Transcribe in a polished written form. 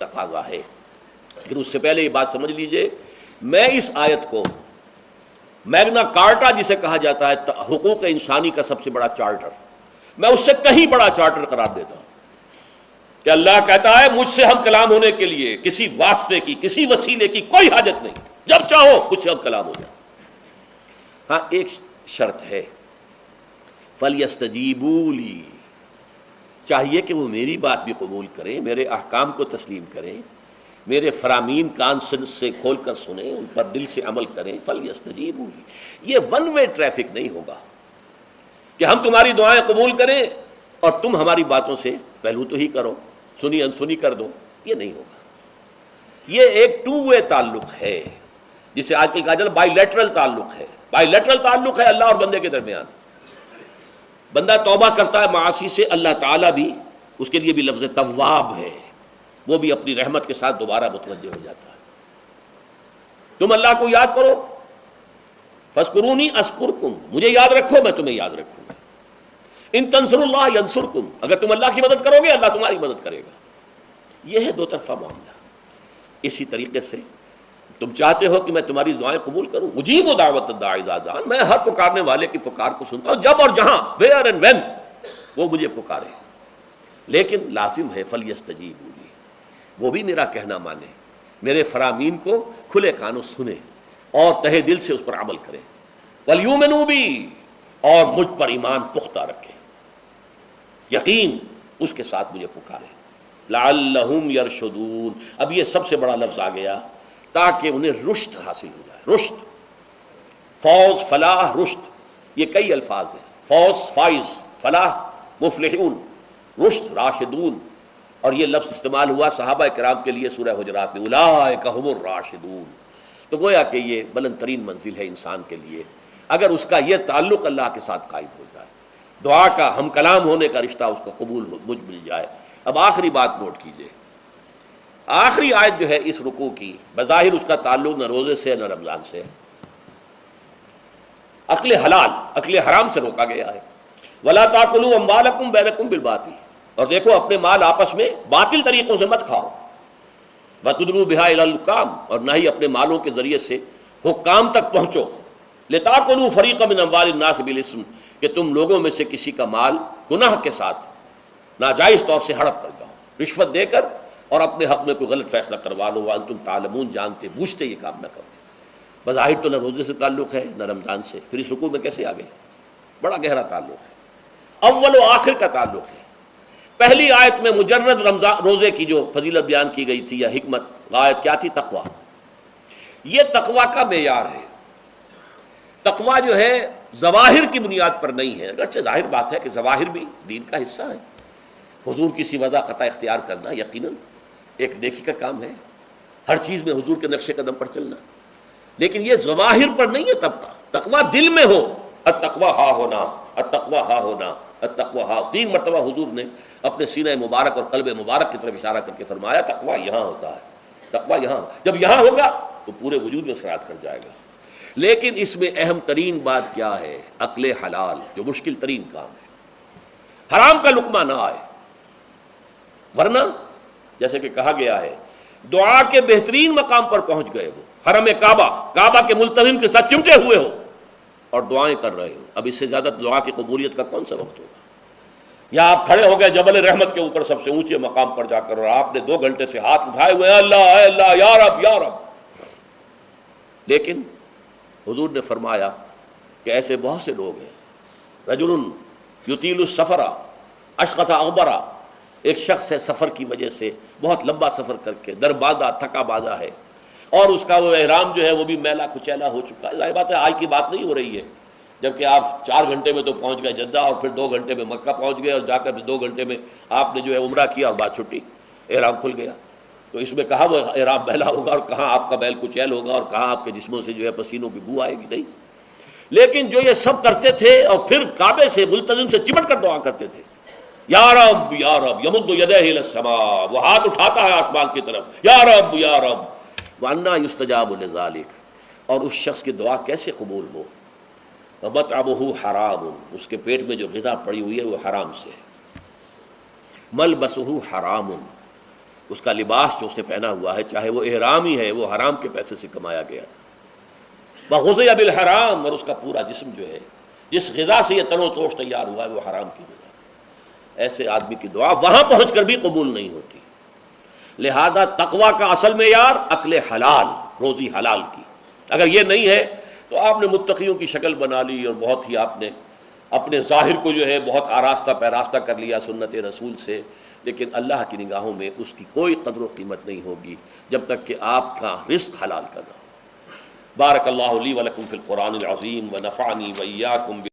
تقاضا ہے. لیکن اس سے پہلے یہ بات سمجھ لیجئے، میں اس آیت کو میگنا کارٹا جسے کہا جاتا ہے حقوق انسانی کا سب سے بڑا چارٹر، میں اس سے کہیں بڑا چارٹر قرار دیتا ہوں کہ اللہ کہتا ہے مجھ سے ہم کلام ہونے کے لیے کسی واسطے کی، کسی وسیلے کی کوئی حاجت نہیں، جب چاہو مجھ سے ہم کلام ہو جائے. ہاں ایک شرط ہے، فَلْيَسْتَجِيبُوا لِي، چاہیے کہ وہ میری بات بھی قبول کریں، میرے احکام کو تسلیم کریں، میرے فرامین کان سے کھول کر سنیں، ان پر دل سے عمل کریں. فَلْيَسْتَجِيبُوا لِي، یہ ون وے ٹریفک نہیں ہوگا کہ ہم تمہاری دعائیں قبول کریں اور تم ہماری باتوں سے پہلو تو ہی کرو، سنی انسنی کر دو. یہ نہیں ہوگا. یہ ایک ٹو وے تعلق ہے جسے آج کل کہا جاتا ہے بائی لیٹرل تعلق ہے. بائی لیٹرل تعلق ہے اللہ اور بندے کے درمیان. بندہ توبہ کرتا ہے معاصی سے، اللہ تعالیٰ بھی اس کے لیے بھی لفظ تواب ہے، وہ بھی اپنی رحمت کے ساتھ دوبارہ متوجہ ہو جاتا ہے. تم اللہ کو یاد کرو، فاذکرونی اذکرکم، مجھے یاد رکھو میں تمہیں یاد رکھوں گا. ان تنصروا اللہ ینصرکم، اگر تم اللہ کی مدد کرو گے اللہ تمہاری مدد کرے گا. یہ ہے دو طرفہ معاملہ. اسی طریقے سے تم چاہتے ہو کہ میں تمہاری دعائیں قبول کروں، اجیب دعوت الداعی اذا دعان، میں ہر پکارنے والے کی پکار کو سنتا ہوں جب اور جہاں، ویئر اینڈ وین وہ مجھے پکارے. لیکن لازم ہے فلیستجیبوا لی، وہ بھی میرا کہنا مانے، میرے فرامین کو کھلے کانوں سنیں اور تہہ دل سے اس پر عمل کریں. ولیؤمنوا بی، اور مجھ پر ایمان پختہ رکھیں، یقین اس کے ساتھ مجھے پکاریں. لعلہم یرشدون، اب یہ سب سے بڑا لفظ آ گیا تاکہ انہیں رشد حاصل ہو جائے. رشد، فوز، فلاح، رشد، یہ کئی الفاظ ہیں. فوز فائز، فلاح مفلحون، رشد راشدون. اور یہ لفظ استعمال ہوا صحابہ کرام کے لیے سورہ حجرات میں، اولئک ھم الراشدون. تو گویا کہ یہ بلند ترین منزل ہے انسان کے لیے اگر اس کا یہ تعلق اللہ کے ساتھ قائم ہو جائے، دعا کا ہم کلام ہونے کا رشتہ اس کا قبول مجھ مل جائے. اب آخری بات نوٹ کیجئے، آخری آیت جو ہے اس رکوع کی، بظاہر اس کا تعلق نہ روزے سے نہ رمضان سے، اکل حلال اکل حرام سے روکا گیا ہے. وَلَا تَأْكُلُوا أَمْوَالَكُمْ بَيْنَكُمْ بِالْبَاطِلِ، اور دیکھو اپنے مال آپس میں باطل طریقوں سے مت کھاؤ. وَتُدْلُوا بِهَا إِلَى الْحُكَّامِ، اور نہ ہی اپنے مالوں کے ذریعے سے حکام تک پہنچو. لِتَأْكُلُوا فَرِيقًا مِنْ أَمْوَالِ النَّاسِ بِالْإِثْمِ، کہ تم لوگوں میں سے کسی کا مال گناہ کے ساتھ ناجائز طور سے ہڑپ کر جاؤ، رشوت دے کر اور اپنے حق میں کوئی غلط فیصلہ کروا لو. وانتم تعلمون، جانتے بوجھتے یہ کام نہ کرو. بظاہر تو نہ روزے سے تعلق ہے نہ رمضان سے، پھر اس رکوع میں کیسے آ گئے؟ بڑا گہرا تعلق ہے، اول و آخر کا تعلق ہے. پہلی آیت میں مجرد رمضان روزے کی جو فضیلت بیان کی گئی تھی یا حکمت، غایت کیا تھی؟ تقویٰ. یہ تقویٰ کا معیار ہے. تقویٰ جو ہے ظواہر کی بنیاد پر نہیں ہے، اگرچہ ظاہر بات ہے کہ ظواہر بھی دین کا حصہ ہے. حضور کی وضع قطع اختیار کرنا یقیناً ایک نیکی کا کام ہے، ہر چیز میں حضور کے نقش قدم پر چلنا، لیکن یہ ظواہر پر نہیں ہے. تقویٰ دل میں ہو. التقویٰ ہا ہونا، التقویٰ ہا ہونا، التقویٰ ہا. 3 مرتبہ حضور نے اپنے سینہ مبارک اور قلب مبارک کی طرف اشارہ کر کے فرمایا تقویٰ یہاں ہوتا ہے، تقویٰ یہاں. جب یہاں ہوگا تو پورے وجود میں سرایت کر جائے گا. لیکن اس میں اہم ترین بات کیا ہے؟ اکل حلال، جو مشکل ترین کام ہے. حرام کا لقمہ نہ آئے، ورنہ جیسے کہ کہا گیا ہے دعا کے بہترین مقام پر پہنچ گئے ہو، حرم کعبہ کے ملتزم کے ساتھ چمٹے ہوئے ہو اور دعائیں کر رہے ہو. اب اس سے زیادہ دعا کی قبولیت کا کون سا وقت ہوگا؟ یا آپ کھڑے ہو گئے جبل رحمت کے اوپر سب سے اونچے مقام پر جا کر اور آپ نے 2 گھنٹے سے ہاتھ اٹھائے ہوئے اللہ اے اللہ یا رب یا رب. لیکن حضور نے فرمایا کہ ایسے بہت سے لوگ ہیں، رجل یطیل السفر اشخص اغبرا، ایک شخص ہے سفر کی وجہ سے بہت لمبا سفر کر کے دربادہ تھکا بادا ہے، اور اس کا وہ احرام جو ہے وہ بھی میلا کچیلا ہو چکا ہے. ظاہر بات ہے آج کی بات نہیں ہو رہی ہے، جبکہ آپ 4 گھنٹے میں تو پہنچ گئے جدہ اور پھر 2 گھنٹے میں مکہ پہنچ گئے اور جا کر 2 گھنٹے میں آپ نے جو ہے عمرہ کیا اور بات چھٹی، احرام کھل گیا. تو اس میں کہاں وہ احرام میلا ہوگا اور کہاں آپ کا بیل کچیل ہوگا اور کہاں آپ کے جسموں سے جو ہے پسینوں کی بو آئے گی؟ نہیں. لیکن جو یہ سب کرتے تھے اور پھر کعبے سے ملتزم سے چمٹ کر دعا کرتے تھے، یا رب یا رب، یمد یدیہ الی السماء، وہ ہاتھ اٹھاتا ہے آسمان کی طرف، یا رب یا رب. وَأَنَّا يُسْتَجَابُ لِذَلِكَ، اور اس شخص کی دعا کیسے قبول ہو؟ وَمَطْعَمُهُ حَرَامٌ، اس کے پیٹ میں جو غذا پڑی ہوئی ہے وہ حرام سے ہے. مَلْبَسُهُ حَرَامٌ، اس کا لباس جو اس نے پہنا ہوا ہے چاہے وہ احرام ہی ہے وہ حرام کے پیسے سے کمایا گیا تھا. وغذی بالحرام، اور اس کا پورا جسم جو ہے جس غذا سے یہ تن و توش تیار ہوا ہے وہ حرام کی غذا. ایسے آدمی کی دعا وہاں پہنچ کر بھی قبول نہیں ہوتی. لہذا تقویٰ کا اصل معیار اکل حلال، روزی حلال کی. اگر یہ نہیں ہے تو آپ نے متقیوں کی شکل بنا لی اور بہت ہی آپ نے اپنے ظاہر کو جو ہے بہت آراستہ پیراستہ کر لیا سنت رسول سے، لیکن اللہ کی نگاہوں میں اس کی کوئی قدر و قیمت نہیں ہوگی جب تک کہ آپ کا رزق حلال کا نہ ہو. بارک اللہ لی ولکم فی القرآن العظیم ونفعنی وإیاکم